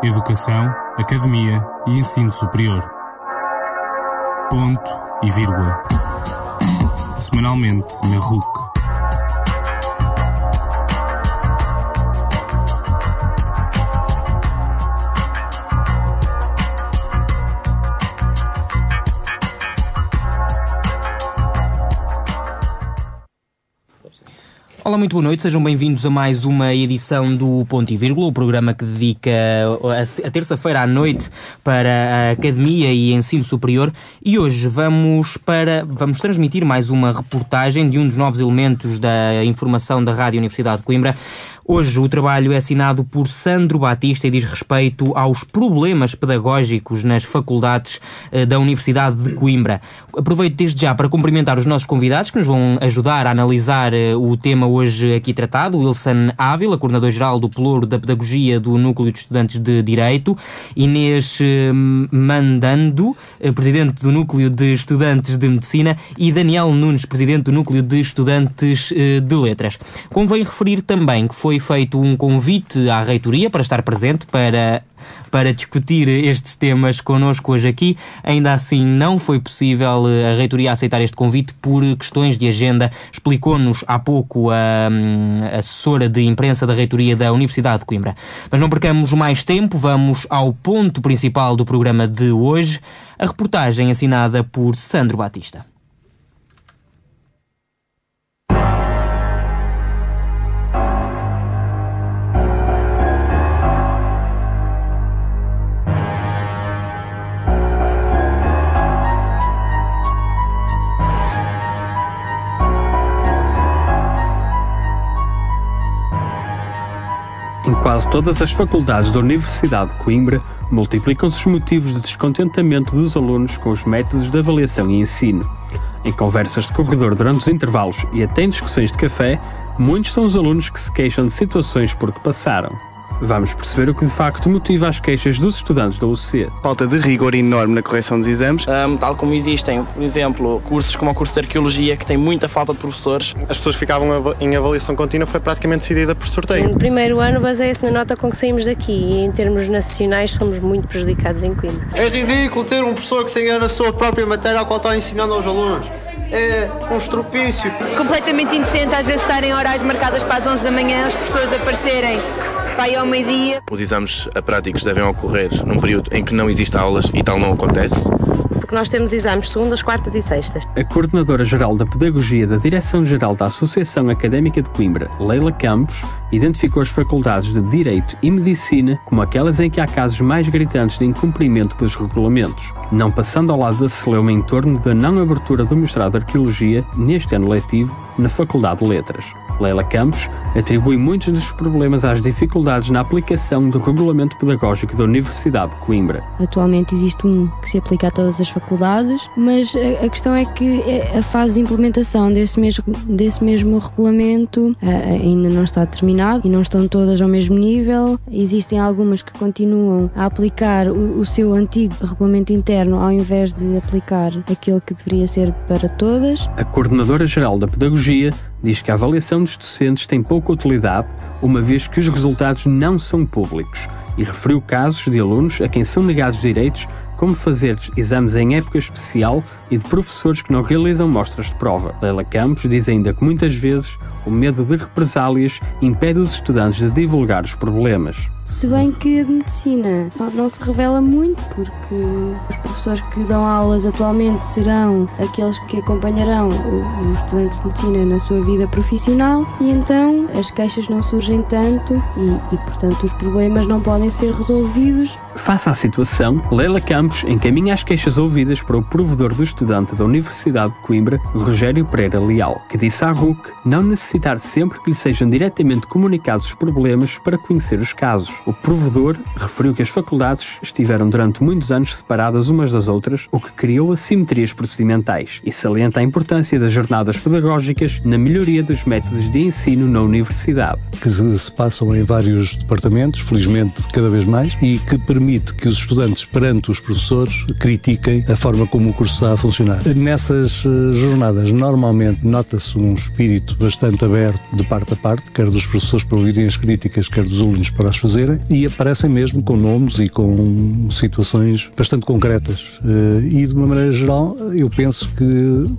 Educação, Academia e Ensino Superior. Ponto e vírgula. Semanalmente na RUC. Olá, muito boa noite, sejam bem-vindos a mais uma edição do Ponto e Vírgula, o programa que dedica a terça-feira à noite para a Academia e Ensino Superior, e hoje vamos transmitir mais uma reportagem de um dos novos elementos da informação da Rádio Universidade de Coimbra. Hoje o trabalho é assinado por Sandro Batista e diz respeito aos problemas pedagógicos nas faculdades da Universidade de Coimbra. Aproveito desde já para cumprimentar os nossos convidados que nos vão ajudar a analisar o tema hoje aqui tratado. Wilson Ávila, coordenador-geral do Pelouro da Pedagogia do Núcleo de Estudantes de Direito. Inês Mandando, presidente do Núcleo de Estudantes de Medicina. E Daniel Nunes, presidente do Núcleo de Estudantes de Letras. Convém referir também que foi feito um convite à reitoria para estar presente para discutir estes temas connosco hoje aqui. Ainda assim não foi possível a reitoria aceitar este convite por questões de agenda. Explicou-nos há pouco a assessora de imprensa da reitoria da Universidade de Coimbra. Mas não percamos mais tempo, vamos ao ponto principal do programa de hoje, a reportagem assinada por Sandro Batista. Em quase todas as faculdades da Universidade de Coimbra, multiplicam-se os motivos de descontentamento dos alunos com os métodos de avaliação e ensino. Em conversas de corredor durante os intervalos e até em discussões de café, muitos são os alunos que se queixam de situações por que passaram. Vamos perceber o que de facto motiva as queixas dos estudantes da UC. Falta de rigor enorme na correção dos exames, tal como existem, por exemplo, cursos como o curso de Arqueologia, que tem muita falta de professores. As pessoas que ficavam em avaliação contínua foi praticamente decidida por sorteio. No primeiro ano baseia-se na nota com que saímos daqui e em termos nacionais somos muito prejudicados em Coimbra. É ridículo ter um professor que se engana na sua própria matéria ao qual está ensinando aos alunos. É um estropício. Completamente indecente às vezes estarem horários marcadas para as 11 da manhã, os professores aparecerem vai ao meio-dia. Os exames práticos devem ocorrer num período em que não existem aulas e tal não acontece. Porque nós temos exames segundas, quartas e sextas. A coordenadora-geral da Pedagogia da Direção-Geral da Associação Académica de Coimbra, Leila Campos, identificou as faculdades de Direito e Medicina como aquelas em que há casos mais gritantes de incumprimento dos regulamentos, não passando ao lado da celeuma em torno da não abertura do mestrado de Arqueologia neste ano letivo na Faculdade de Letras. Leila Campos atribui muitos dos problemas às dificuldades na aplicação do regulamento pedagógico da Universidade de Coimbra. Atualmente existe um que se aplica a todas as faculdades, mas a questão é que a fase de implementação desse mesmo regulamento ainda não está terminado e não estão todas ao mesmo nível. Existem algumas que continuam a aplicar o seu antigo regulamento interno ao invés de aplicar aquele que deveria ser para todas. A coordenadora-geral da Pedagogia diz que a avaliação dos docentes tem pouca utilidade, uma vez que os resultados não são públicos, e referiu casos de alunos a quem são negados direitos, como fazer exames em época especial e de professores que não realizam mostras de prova. Leila Campos diz ainda que muitas vezes o medo de represálias impede os estudantes de divulgar os problemas. Se bem que a de medicina não se revela muito, porque os professores que dão aulas atualmente serão aqueles que acompanharão os estudantes de medicina na sua vida profissional e então as queixas não surgem tanto e portanto os problemas não podem ser resolvidos. Face à situação, Leila Campos encaminha as queixas ouvidas para o provedor do estudante da Universidade de Coimbra, Rogério Pereira Leal, que disse à RUC não necessitar sempre que lhe sejam diretamente comunicados os problemas para conhecer os casos. O provedor referiu que as faculdades estiveram durante muitos anos separadas umas das outras, o que criou assimetrias procedimentais, e salienta a importância das jornadas pedagógicas na melhoria dos métodos de ensino na universidade. Que se passam em vários departamentos, felizmente cada vez mais, e que permite que os estudantes, perante os professores, critiquem a forma como o curso está a funcionar. Nessas jornadas, normalmente, nota-se um espírito bastante aberto de parte a parte, quer dos professores para ouvirem as críticas, quer dos alunos para as fazer. fazerem, e aparecem mesmo com nomes e com situações bastante concretas. E de uma maneira geral, eu penso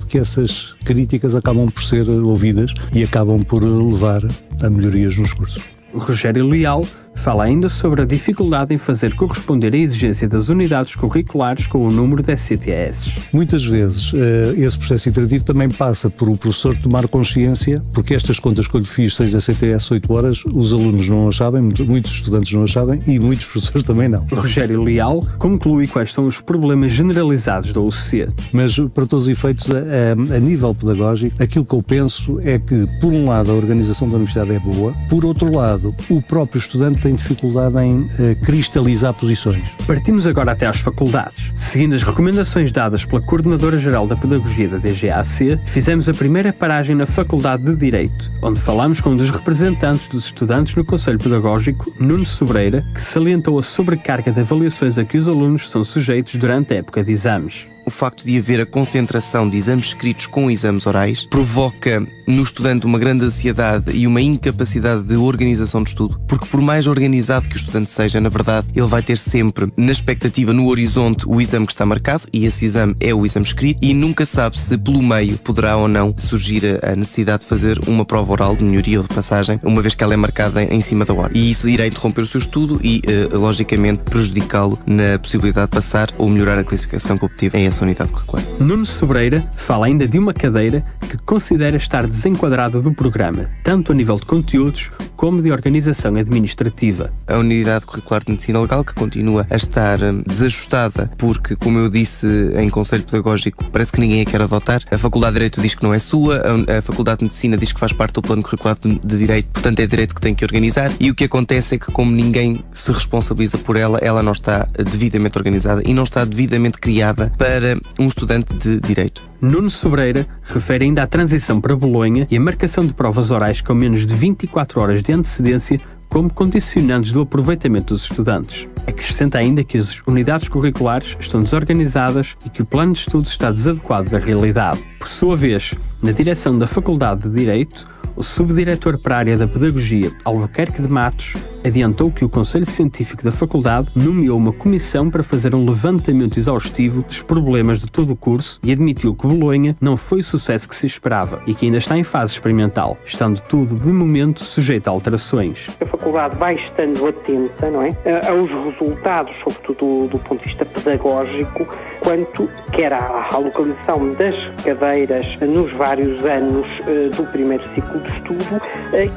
que essas críticas acabam por ser ouvidas e acabam por levar a melhorias nos cursos. O Rogério Leal fala ainda sobre a dificuldade em fazer corresponder a exigência das unidades curriculares com o número de ECTS. Muitas vezes esse processo iterativo também passa por o professor tomar consciência, porque estas contas que eu lhe fiz, 6 ECTS, 8 horas, os alunos não as sabem, muitos estudantes não as sabem e muitos professores também não. O Rogério Leal conclui quais são os problemas generalizados da UC. Mas, para todos os efeitos, a nível pedagógico, aquilo que eu penso é que, por um lado, a organização da universidade é boa, por outro lado, o próprio estudante tem dificuldade em cristalizar posições. Partimos agora até às faculdades. Seguindo as recomendações dadas pela Coordenadora-Geral da Pedagogia da DGAC, fizemos a primeira paragem na Faculdade de Direito, onde falámos com um dos representantes dos estudantes no Conselho Pedagógico, Nuno Sobreira, que salientou a sobrecarga de avaliações a que os alunos são sujeitos durante a época de exames. O facto de haver a concentração de exames escritos com exames orais provoca no estudante uma grande ansiedade e uma incapacidade de organização de estudo, porque por mais organizado que o estudante seja, na verdade, ele vai ter sempre na expectativa, no horizonte, o exame que está marcado, e esse exame é o exame escrito, e nunca sabe se pelo meio poderá ou não surgir a necessidade de fazer uma prova oral de melhoria ou de passagem, uma vez que ela é marcada em cima da hora. E isso irá interromper o seu estudo e, logicamente, prejudicá-lo na possibilidade de passar ou melhorar a classificação que obteve em essa unidade curricular. Nuno Sobreira fala ainda de uma cadeira que considera estar desenquadrada do programa, tanto a nível de conteúdos como de organização administrativa. A unidade curricular de medicina legal, que continua a estar desajustada, porque, como eu disse em conselho pedagógico, parece que ninguém a quer adotar. A Faculdade de Direito diz que não é sua, a Faculdade de Medicina diz que faz parte do plano curricular de Direito, portanto é Direito que tem que organizar, e o que acontece é que, como ninguém se responsabiliza por ela, ela não está devidamente organizada e não está devidamente criada para um estudante de Direito. Nuno Sobreira refere ainda à transição para Bolonha e a marcação de provas orais com menos de 24 horas de antecedência como condicionantes do aproveitamento dos estudantes. Acrescenta ainda que as unidades curriculares estão desorganizadas e que o plano de estudos está desadequado da realidade. Por sua vez, na direção da Faculdade de Direito, o subdiretor para a área da Pedagogia, Albuquerque de Matos, adiantou que o Conselho Científico da Faculdade nomeou uma comissão para fazer um levantamento exaustivo dos problemas de todo o curso e admitiu que Bolonha não foi o sucesso que se esperava e que ainda está em fase experimental, estando tudo, de momento, sujeito a alterações. A Faculdade vai estando atenta, não é, aos resultados, sobretudo do ponto de vista pedagógico, quanto quer à localização das cadeiras nos vários anos do primeiro ciclo de estudo,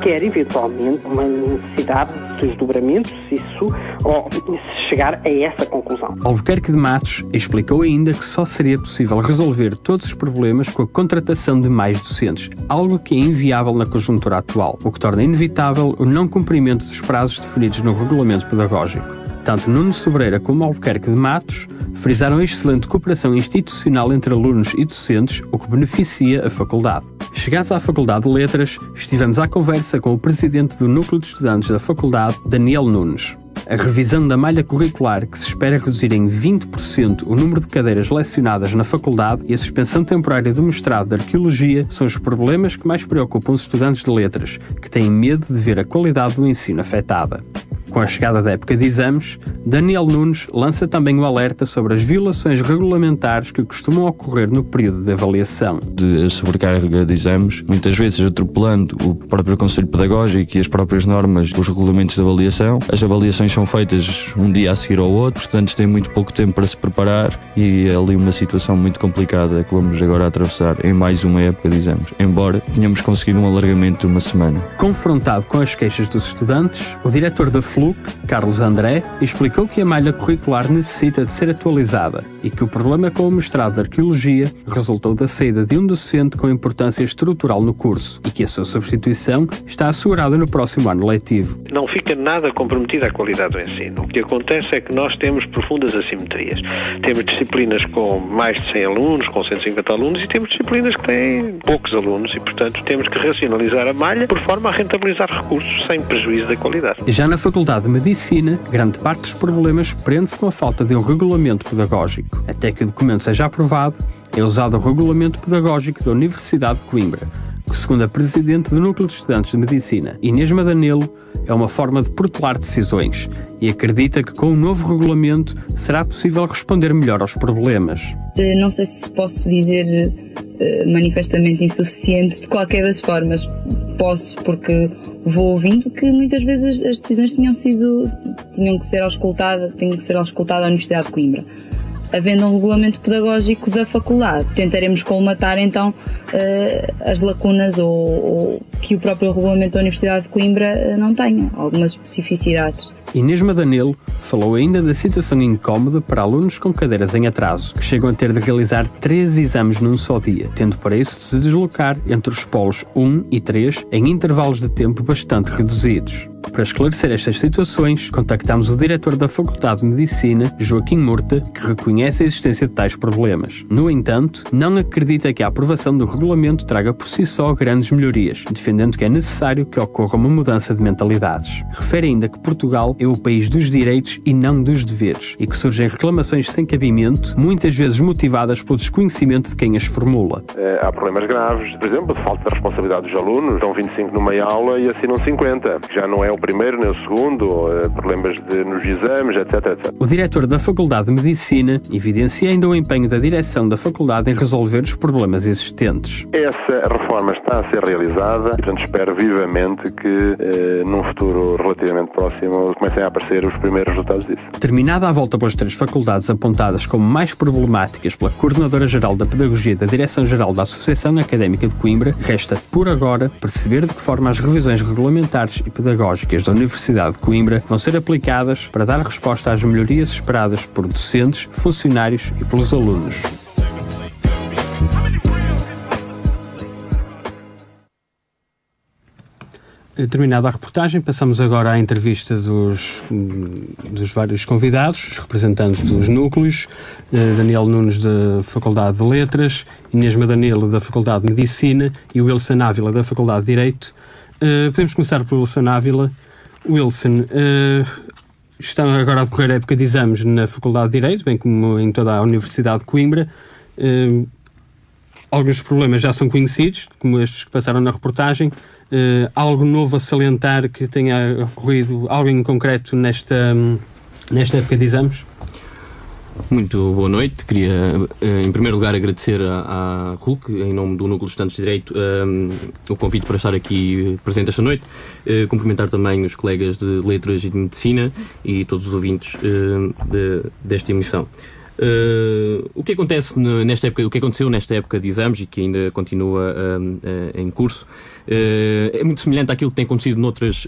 quer eventualmente uma necessidade de desdobramentos, se chegar a essa conclusão. Albuquerque de Matos explicou ainda que só seria possível resolver todos os problemas com a contratação de mais docentes, algo que é inviável na conjuntura atual, o que torna inevitável o não cumprimento dos prazos definidos no regulamento pedagógico. Tanto Nuno Sobreira como Albuquerque de Matos frisaram a excelente cooperação institucional entre alunos e docentes, o que beneficia a faculdade. Chegados à Faculdade de Letras, estivemos à conversa com o presidente do Núcleo de Estudantes da Faculdade, Daniel Nunes. A revisão da malha curricular, que se espera reduzir em 20% o número de cadeiras lecionadas na faculdade, e a suspensão temporária do mestrado de Arqueologia são os problemas que mais preocupam os estudantes de letras, que têm medo de ver a qualidade do ensino afetada. Com a chegada da época de exames, Daniel Nunes lança também o alerta sobre as violações regulamentares que costumam ocorrer no período de avaliação. De sobrecarga de exames, muitas vezes atropelando o próprio Conselho Pedagógico e as próprias normas, os regulamentos de avaliação. As avaliações são feitas um dia a seguir ao outro, os estudantes têm muito pouco tempo para se preparar e é ali uma situação muito complicada que vamos agora atravessar em mais uma época de exames, embora tenhamos conseguido um alargamento de uma semana. Confrontado com as queixas dos estudantes, o diretor da FLUC, Carlos André, explicou que a malha curricular necessita de ser atualizada e que o problema com o mestrado de Arqueologia resultou da saída de um docente com importância estrutural no curso e que a sua substituição está assegurada no próximo ano letivo. Não fica nada comprometida a qualidade do ensino. O que acontece é que nós temos profundas assimetrias. Temos disciplinas com mais de 100 alunos, com 150 alunos, e temos disciplinas que têm poucos alunos e, portanto, temos que racionalizar a malha por forma a rentabilizar recursos sem prejuízo da qualidade. Já na Faculdade de Medicina, grande parte dos problemas prende-se com a falta de um regulamento pedagógico. Até que o documento seja aprovado, é usado o Regulamento Pedagógico da Universidade de Coimbra, que que, segundo a presidente do Núcleo de Estudantes de Medicina, Inês Madanelo, é uma forma de protelar decisões e acredita que com o novo regulamento será possível responder melhor aos problemas. Não sei se posso dizer manifestamente insuficiente de qualquer das formas. Posso, porque vou ouvindo que muitas vezes as decisões tinham que ser auscultadas à Universidade de Coimbra. Havendo um regulamento pedagógico da faculdade, tentaremos colmatar então as lacunas ou que o próprio regulamento da Universidade de Coimbra não tenha, algumas especificidades. Inês Madanelo falou ainda da situação incómoda para alunos com cadeiras em atraso, que chegam a ter de realizar 3 exames num só dia, tendo para isso de se deslocar entre os polos 1 e 3 em intervalos de tempo bastante reduzidos. Para esclarecer estas situações, contactámos o diretor da Faculdade de Medicina, Joaquim Murta, que reconhece a existência de tais problemas. No entanto, não acredita que a aprovação do regulamento traga por si só grandes melhorias, defendendo que é necessário que ocorra uma mudança de mentalidades. Refere ainda que Portugal é o país dos direitos e não dos deveres, e que surgem reclamações sem cabimento, muitas vezes motivadas pelo desconhecimento de quem as formula. Há problemas graves, por exemplo, de falta de responsabilidade dos alunos. Estão 25 numa aula e assinam 50. Já não é o primeiro nem o segundo, problemas nos exames, etc. O diretor da Faculdade de Medicina evidencia ainda o empenho da direção da faculdade em resolver os problemas existentes. Essa reforma está a ser realizada e, portanto, espero vivamente que num futuro relativamente próximo comecem a aparecer os primeiros resultados disso. Terminada a volta pelas 3 faculdades apontadas como mais problemáticas pela Coordenadora-Geral da Pedagogia da Direção-Geral da Associação Académica de Coimbra, resta, por agora, perceber de que forma as revisões regulamentares e pedagógicas da Universidade de Coimbra vão ser aplicadas para dar resposta às melhorias esperadas por docentes, funcionários e pelos alunos. Terminada a reportagem, passamos agora à entrevista dos vários convidados, os representantes dos núcleos, Daniel Nunes da Faculdade de Letras, Inês Madanelo da Faculdade de Medicina e Wilson Ávila da Faculdade de Direito. Podemos começar por Wilson Ávila. Wilson, está agora a decorrer a época de exames na Faculdade de Direito, bem como em toda a Universidade de Coimbra. Alguns problemas já são conhecidos, como estes que passaram na reportagem. Algo novo a salientar que tenha ocorrido, algo em concreto nesta época de exames? Muito boa noite. Queria, em primeiro lugar, agradecer à RUC, em nome do Núcleo de Estudantes de Direito, o convite para estar aqui presente esta noite. Cumprimentar também os colegas de Letras e de Medicina e todos os ouvintes desta emissão. O que acontece nesta época, o que aconteceu nesta época de exames e que ainda continua em curso é muito semelhante àquilo que tem acontecido noutras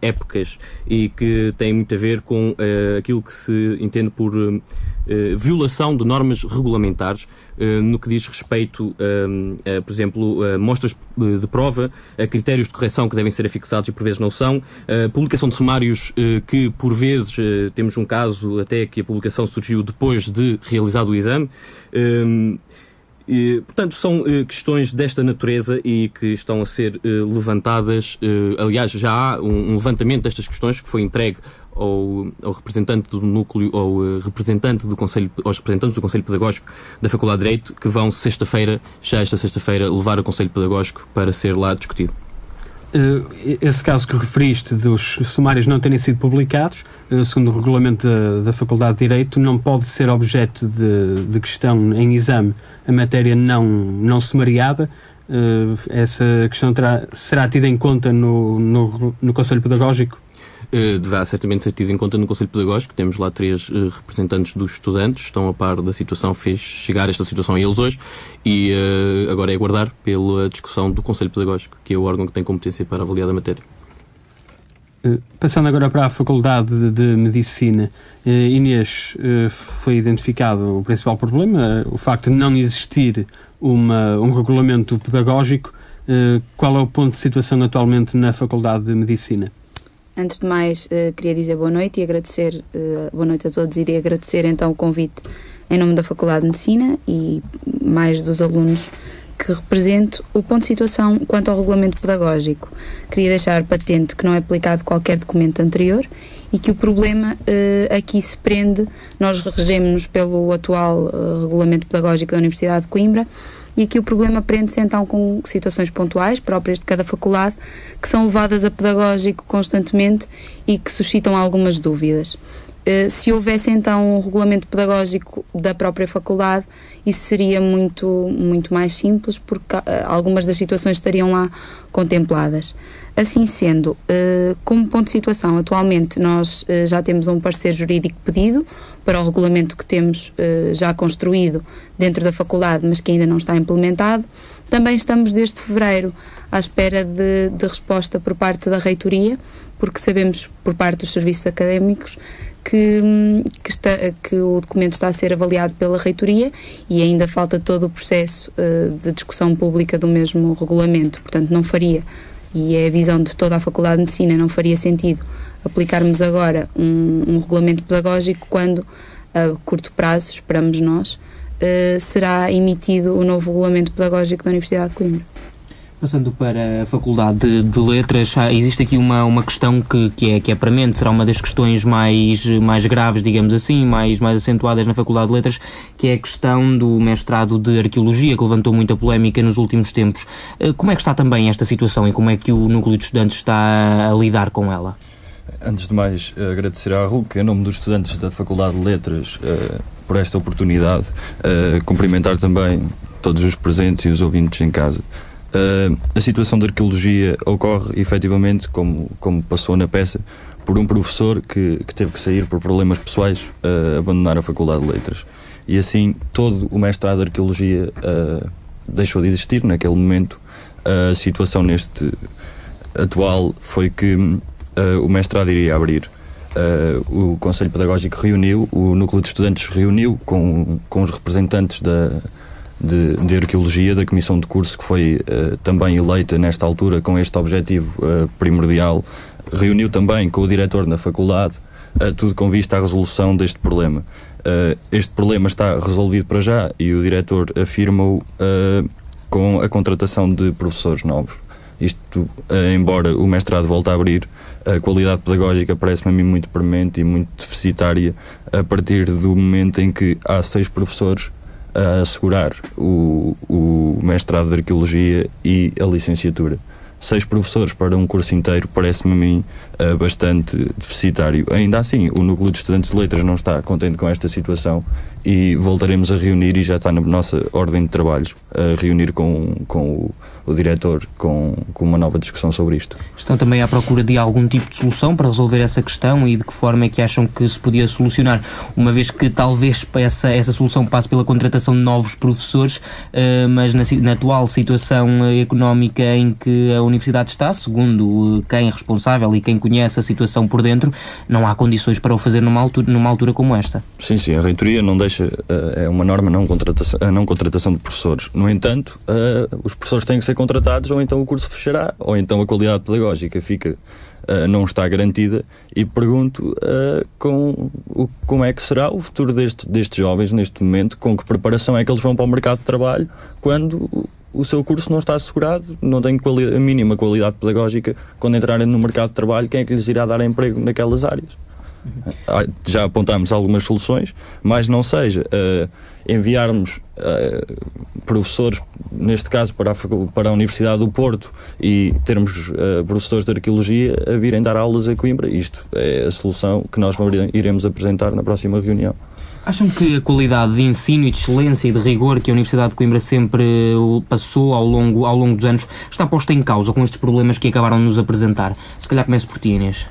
épocas e que tem muito a ver com aquilo que se entende por violação de normas regulamentares no que diz respeito por exemplo, a mostras de prova, a critérios de correção que devem ser afixados e por vezes não são, a publicação de sumários que por vezes temos um caso até que a publicação surgiu depois de realizado o exame. Portanto, são questões desta natureza e que estão a ser levantadas. Aliás, já há um levantamento destas questões que foi entregue ao representante do núcleo, aos representantes do Conselho Pedagógico da Faculdade de Direito, que vão esta sexta-feira, levar ao Conselho Pedagógico para ser lá discutido. Esse caso que referiste dos sumários não terem sido publicados, segundo o regulamento da Faculdade de Direito, não pode ser objeto de questão em exame a matéria não sumariada. Essa questão será tida em conta no Conselho Pedagógico? Deverá certamente ser tido em conta no Conselho Pedagógico. Temos lá 3 representantes dos estudantes, estão a par da situação, fez chegar esta situação a eles hoje e agora é aguardar pela discussão do Conselho Pedagógico, que é o órgão que tem competência para avaliar a matéria. Passando agora para a Faculdade de Medicina, Inês, foi identificado o principal problema, o facto de não existir um regulamento pedagógico. Qual é o ponto de situação atualmente na Faculdade de Medicina? Antes de mais, queria dizer boa noite e agradecer, boa noite a todos, e agradecer então o convite em nome da Faculdade de Medicina e mais dos alunos que represento. O ponto de situação quanto ao regulamento pedagógico. Queria deixar patente que não é aplicado qualquer documento anterior e que o problema aqui se prende, nós regemos-nos pelo atual regulamento pedagógico da Universidade de Coimbra e aqui o problema prende-se então com situações pontuais próprias de cada faculdade, que são levadas a pedagógico constantemente e que suscitam algumas dúvidas. Se houvesse então um regulamento pedagógico da própria faculdade, isso seria muito mais simples, porque algumas das situações estariam lá contempladas. Assim sendo, como ponto de situação, atualmente nós já temos um parecer jurídico pedido para o regulamento que temos já construído dentro da faculdade, mas que ainda não está implementado. Também estamos desde fevereiro à espera de resposta por parte da reitoria, porque sabemos por parte dos serviços académicos que o documento está a ser avaliado pela reitoria e ainda falta todo o processo de discussão pública do mesmo regulamento. Portanto, não faria, e é a visão de toda a Faculdade de Medicina, não faria sentido aplicarmos agora um regulamento pedagógico quando, a curto prazo, esperamos nós, será emitido o novo regulamento pedagógico da Universidade de Coimbra. Passando para a Faculdade de Letras, existe aqui uma questão que é premente, será uma das questões mais graves, digamos assim, mais acentuadas na Faculdade de Letras, que é a questão do mestrado de Arqueologia, que levantou muita polémica nos últimos tempos. Como é que está também esta situação e como é que o Núcleo de Estudantes está a lidar com ela? Antes de mais, agradecer à RUC, em nome dos estudantes da Faculdade de Letras, por esta oportunidade. Cumprimentar também todos os presentes e os ouvintes em casa. A situação da arqueologia ocorre, efetivamente, como passou na peça, por um professor que teve que sair por problemas pessoais, abandonar a Faculdade de Letras. E assim, todo o mestrado de arqueologia deixou de existir naquele momento. A situação atual foi que o mestrado iria abrir. O Conselho Pedagógico reuniu, o Núcleo de Estudantes reuniu com os representantes de Arqueologia, da Comissão de Curso, que foi também eleita nesta altura com este objetivo primordial. Reuniu também com o diretor da faculdade, tudo com vista à resolução deste problema. Este problema está resolvido para já e o diretor afirma-o com a contratação de professores novos. Isto, embora o mestrado volte a abrir, a qualidade pedagógica parece-me a mim muito premente e muito deficitária a partir do momento em que há 6 professores a assegurar o mestrado de Arqueologia e a licenciatura. 6 professores para um curso inteiro parece-me a mim bastante deficitário. Ainda assim, o Núcleo de Estudantes de Letras não está contente com esta situação e voltaremos a reunir, e já está na nossa ordem de trabalhos, a reunir com o diretor com uma nova discussão sobre isto. Estão também à procura de algum tipo de solução para resolver essa questão, e de que forma é que acham que se podia solucionar, uma vez que talvez essa solução passe pela contratação de novos professores, mas na atual situação económica em que a Universidade está, segundo quem é responsável e quem conhece a situação por dentro, não há condições para o fazer numa altura como esta. Sim, a reitoria não deixa, é uma norma a não contratação de professores. No entanto, os professores têm que ser contratados, ou então o curso fechará, ou então a qualidade pedagógica não está garantida, e pergunto como é que será o futuro destes jovens neste momento, com que preparação é que eles vão para o mercado de trabalho quando o seu curso não está assegurado, não tem a mínima qualidade pedagógica. Quando entrarem no mercado de trabalho, quem é que lhes irá dar emprego naquelas áreas? Já apontámos algumas soluções, mas não seja enviarmos professores, neste caso para a Universidade do Porto, e termos professores de Arqueologia a virem dar aulas a Coimbra. Isto é a solução que nós iremos apresentar na próxima reunião. Acham que a qualidade de ensino e de excelência e de rigor que a Universidade de Coimbra sempre passou ao longo dos anos está posta em causa com estes problemas que acabaram de nos apresentar? Se calhar começo por ti, Inês.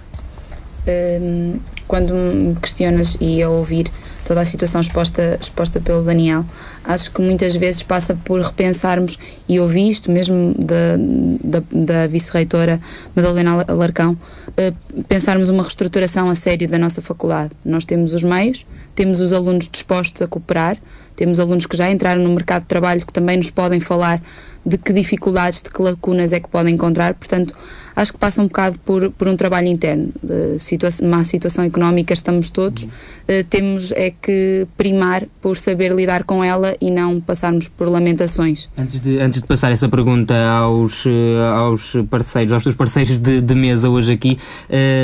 Quando me questionas e a ouvir toda a situação exposta pelo Daniel, acho que muitas vezes passa por repensarmos, e ouvi isto mesmo da vice-reitora Madalena Alarcão, pensarmos uma reestruturação a sério da nossa faculdade. Nós temos os meios, temos os alunos dispostos a cooperar, temos alunos que já entraram no mercado de trabalho, que também nos podem falar de que dificuldades, de que lacunas é que podem encontrar. Portanto, acho que passa um bocado por um trabalho interno. Má situação económica estamos todos, temos é que primar por saber lidar com ela e não passarmos por lamentações. Antes de passar essa pergunta aos teus parceiros de mesa hoje aqui,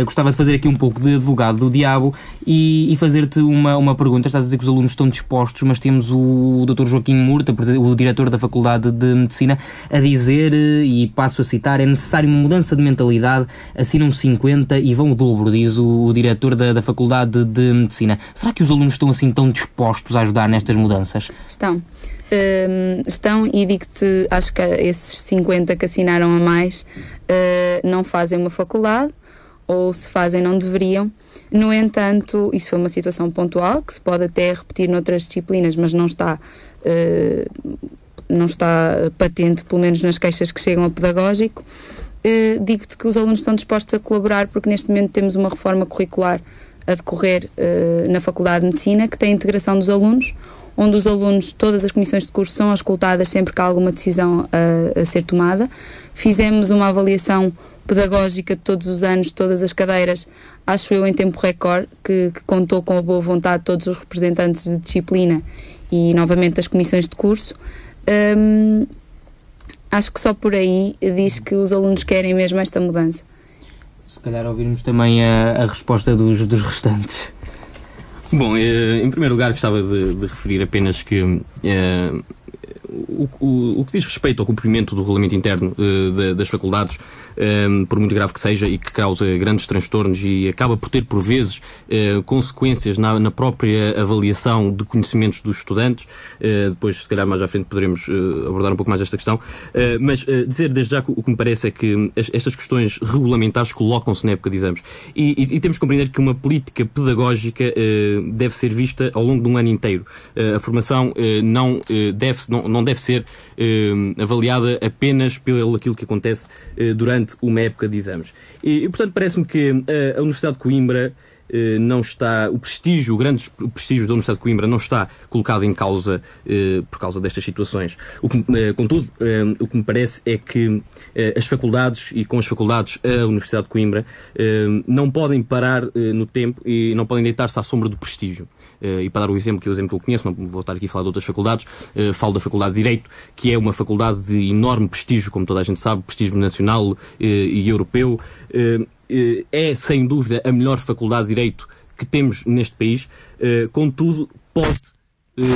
gostava de fazer aqui um pouco de advogado do diabo e fazer-te uma pergunta. Estás a dizer que os alunos estão dispostos, mas temos o Dr. Joaquim Murta, o diretor da Faculdade de Medicina, a dizer, e passo a citar, é necessário uma mudança de mentalidade, assinam 50 e vão o dobro, diz o diretor da Faculdade de Medicina. Será que os alunos estão assim tão dispostos a ajudar nestas mudanças? Estão, e digo-te, acho que esses 50 que assinaram a mais não fazem uma faculdade, ou se fazem não deveriam. No entanto, isso foi uma situação pontual, que se pode até repetir noutras disciplinas, mas não está patente, pelo menos nas queixas que chegam ao pedagógico. Digo-te que os alunos estão dispostos a colaborar, porque neste momento temos uma reforma curricular a decorrer na Faculdade de Medicina, que tem a integração dos alunos, onde os alunos, todas as comissões de curso são auscultadas sempre que há alguma decisão a ser tomada. Fizemos uma avaliação pedagógica de todos os anos, todas as cadeiras, acho eu em tempo recorde, que contou com a boa vontade de todos os representantes de disciplina e novamente das comissões de curso. Acho que só por aí diz que os alunos querem mesmo esta mudança. Se calhar ouvirmos também a resposta dos restantes. Bom, em primeiro lugar gostava de referir apenas que o que diz respeito ao cumprimento do regulamento interno das faculdades, por muito grave que seja e que causa grandes transtornos e acaba por ter, por vezes, consequências na própria avaliação de conhecimentos dos estudantes. Depois, se calhar, mais à frente poderemos abordar um pouco mais esta questão. Mas dizer desde já que o que me parece é que estas questões regulamentares colocam-se na época de exames. E temos que compreender que uma política pedagógica deve ser vista ao longo de um ano inteiro. A formação não deve ser avaliada apenas pelo aquilo que acontece durante uma época de exames. E portanto, parece-me que a Universidade de Coimbra não está, o grande prestígio da Universidade de Coimbra não está colocado em causa por causa destas situações. Contudo, o que me parece é que as faculdades, e com as faculdades a Universidade de Coimbra, não podem parar no tempo e não podem deitar-se à sombra do prestígio. E para dar o exemplo que eu conheço, não vou estar aqui a falar de outras faculdades, falo da Faculdade de Direito, que é uma faculdade de enorme prestígio, como toda a gente sabe, prestígio nacional e europeu. É, sem dúvida, a melhor faculdade de Direito que temos neste país, contudo, pode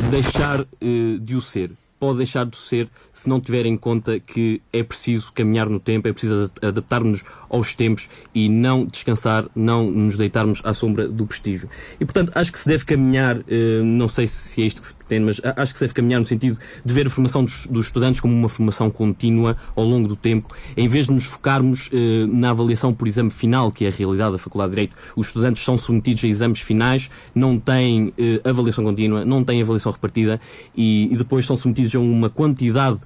deixar de o ser. Pode deixar de ser se não tiver em conta que é preciso caminhar no tempo, é preciso adaptar-nos aos tempos e não descansar, não nos deitarmos à sombra do prestígio. E, portanto, acho que se deve caminhar, não sei se é isto que se pretende, mas acho que se deve caminhar no sentido de ver a formação dos estudantes como uma formação contínua ao longo do tempo, em vez de nos focarmos na avaliação por exame final, que é a realidade da Faculdade de Direito. Os estudantes são submetidos a exames finais, não têm avaliação contínua, não têm avaliação repartida e depois são submetidos a uma quantidade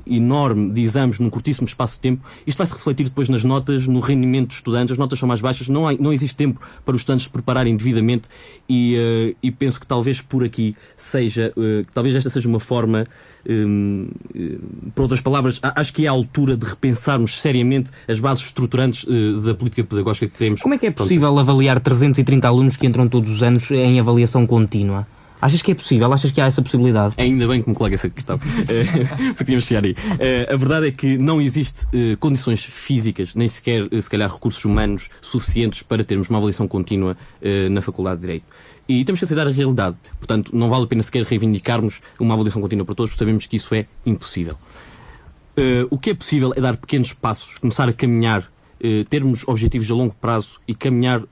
enorme de exames num curtíssimo espaço de tempo. Isto vai se refletir depois nas notas, no rendimento dos estudantes. As notas são mais baixas, não existe tempo para os estudantes se prepararem devidamente e penso que talvez por aqui talvez esta seja uma forma, por outras palavras, acho que é a altura de repensarmos seriamente as bases estruturantes da política pedagógica que queremos. Como é que é possível avaliar 330 alunos que entram todos os anos em avaliação contínua? Achas que é possível? Achas que há essa possibilidade? Ainda bem que me coloca essa questão. Podíamos chegar aí. A verdade é que não existe condições físicas, nem sequer, se calhar, recursos humanos suficientes para termos uma avaliação contínua na Faculdade de Direito. E temos que aceitar a realidade. Portanto, não vale a pena sequer reivindicarmos uma avaliação contínua para todos, porque sabemos que isso é impossível. O que é possível é dar pequenos passos, começar a caminhar, termos objetivos a longo prazo e caminhar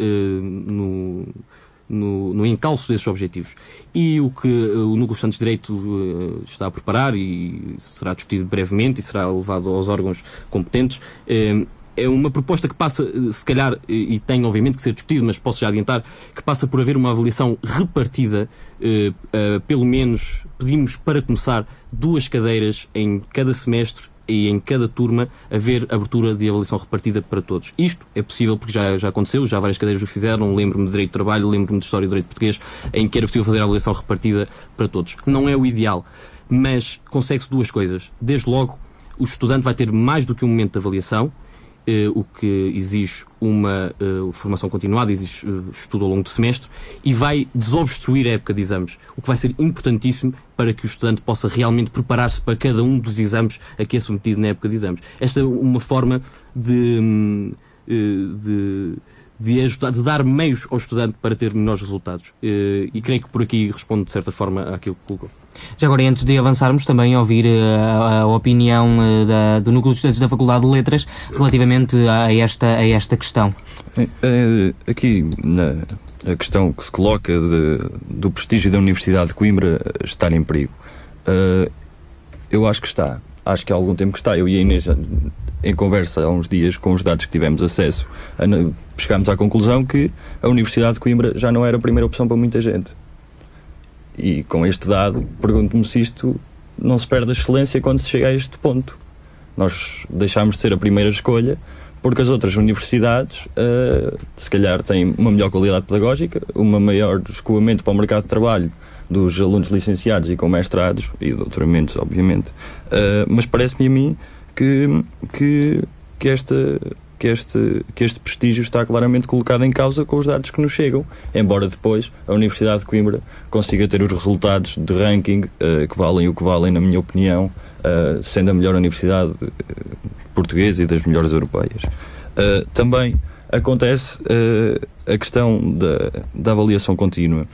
no encalço desses objetivos. E o que o Núcleo de Estudantes de Direito está a preparar e será discutido brevemente e será levado aos órgãos competentes, é uma proposta que passa, se calhar, e tem obviamente que ser discutido, mas posso já adiantar, que passa por haver uma avaliação repartida, pelo menos pedimos para começar 2 cadeiras em cada semestre e em cada turma haver abertura de avaliação repartida para todos. Isto é possível porque já aconteceu, já várias cadeiras o fizeram, lembro-me de Direito do Trabalho, lembro-me de História e Direito Português, em que era possível fazer a avaliação repartida para todos. Não é o ideal, mas consegue-se 2 coisas. Desde logo, o estudante vai ter mais do que um momento de avaliação o que exige uma formação continuada, exige estudo ao longo do semestre, e vai desobstruir a época de exames, o que vai ser importantíssimo para que o estudante possa realmente preparar-se para cada um dos exames a que é submetido na época de exames. Esta é uma forma de ajudar, de dar meios ao estudante para ter melhores resultados. E creio que por aqui respondo de certa forma àquilo que colocou. Já agora, antes de avançarmos, também ouvir a opinião do Núcleo de Estudantes da Faculdade de Letras relativamente a esta questão. Aqui, a questão que se coloca do prestígio da Universidade de Coimbra estar em perigo. Eu acho que está. Acho que há algum tempo que está. Eu e a Inês, em conversa há uns dias com os dados que tivemos acesso, chegámos à conclusão que a Universidade de Coimbra já não era a primeira opção para muita gente. E com este dado, pergunto-me se isto não se perde a excelência quando se chega a este ponto. Nós deixámos de ser a primeira escolha porque as outras universidades se calhar têm uma melhor qualidade pedagógica, uma maior escoamento para o mercado de trabalho dos alunos licenciados e com mestrados e doutoramentos, obviamente. Mas parece-me a mim que este prestígio está claramente colocado em causa com os dados que nos chegam, embora depois a Universidade de Coimbra consiga ter os resultados de ranking que valem o que valem, na minha opinião, sendo a melhor universidade portuguesa e das melhores europeias. Também acontece a questão da avaliação contínua.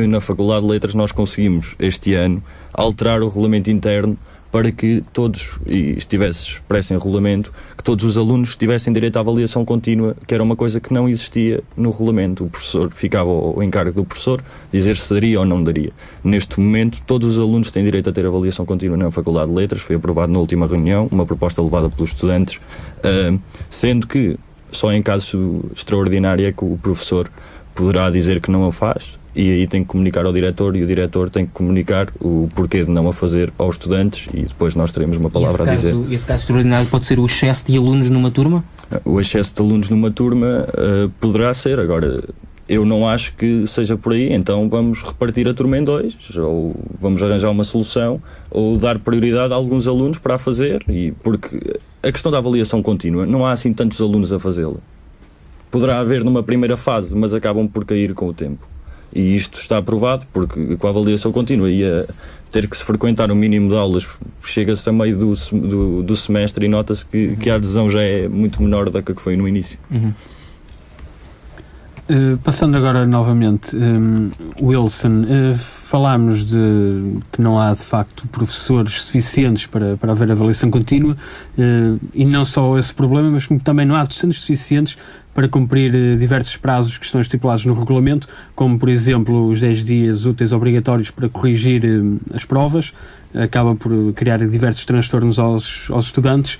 Na Faculdade de Letras nós conseguimos este ano alterar o regulamento interno para que todos, e estivesse expresso em regulamento, que todos os alunos tivessem direito à avaliação contínua, que era uma coisa que não existia no regulamento. O professor ficava ao encargo do professor dizer se daria ou não daria. Neste momento, todos os alunos têm direito a ter avaliação contínua na Faculdade de Letras. Foi aprovado na última reunião, uma proposta levada pelos estudantes, sendo que só em caso extraordinário é que o professor poderá dizer que não a faz, e aí tem que comunicar ao diretor, e o diretor tem que comunicar o porquê de não a fazer aos estudantes, e depois nós teremos uma palavra a dizer. Esse caso extraordinário pode ser o excesso de alunos numa turma? O excesso de alunos numa turma poderá ser. Agora, eu não acho que seja por aí, então vamos repartir a turma em dois, ou vamos arranjar uma solução, ou dar prioridade a alguns alunos para a fazer, porque a questão da avaliação contínua, não há assim tantos alunos a fazê-la. Poderá haver numa primeira fase, mas acabam por cair com o tempo. E isto está aprovado, porque com a avaliação contínua e a ter que se frequentar o mínimo de aulas, chega-se a meio do semestre e nota-se que a adesão já é muito menor do que foi no início. Passando agora novamente, Wilson, falámos de que não há de facto professores suficientes para haver avaliação contínua, e não só esse problema, mas como também não há docentes suficientes para cumprir diversos prazos que estão estipulados no regulamento, como por exemplo os 10 dias úteis obrigatórios para corrigir as provas. Acaba por criar diversos transtornos aos estudantes.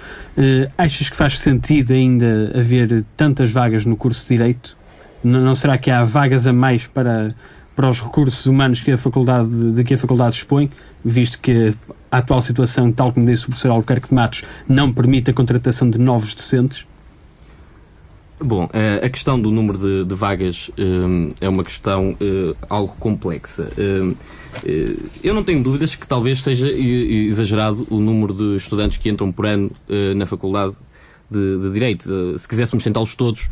Achas que faz sentido ainda haver tantas vagas no curso de Direito? Não será que há vagas a mais para os recursos humanos de que a Faculdade dispõe, visto que a atual situação, tal como disse o professor Albuquerque de Matos, não permite a contratação de novos docentes? Bom, a questão do número de vagas é uma questão algo complexa. Eu não tenho dúvidas que talvez seja exagerado o número de estudantes que entram por ano na Faculdade de Direito. Se quiséssemos sentá-los todos,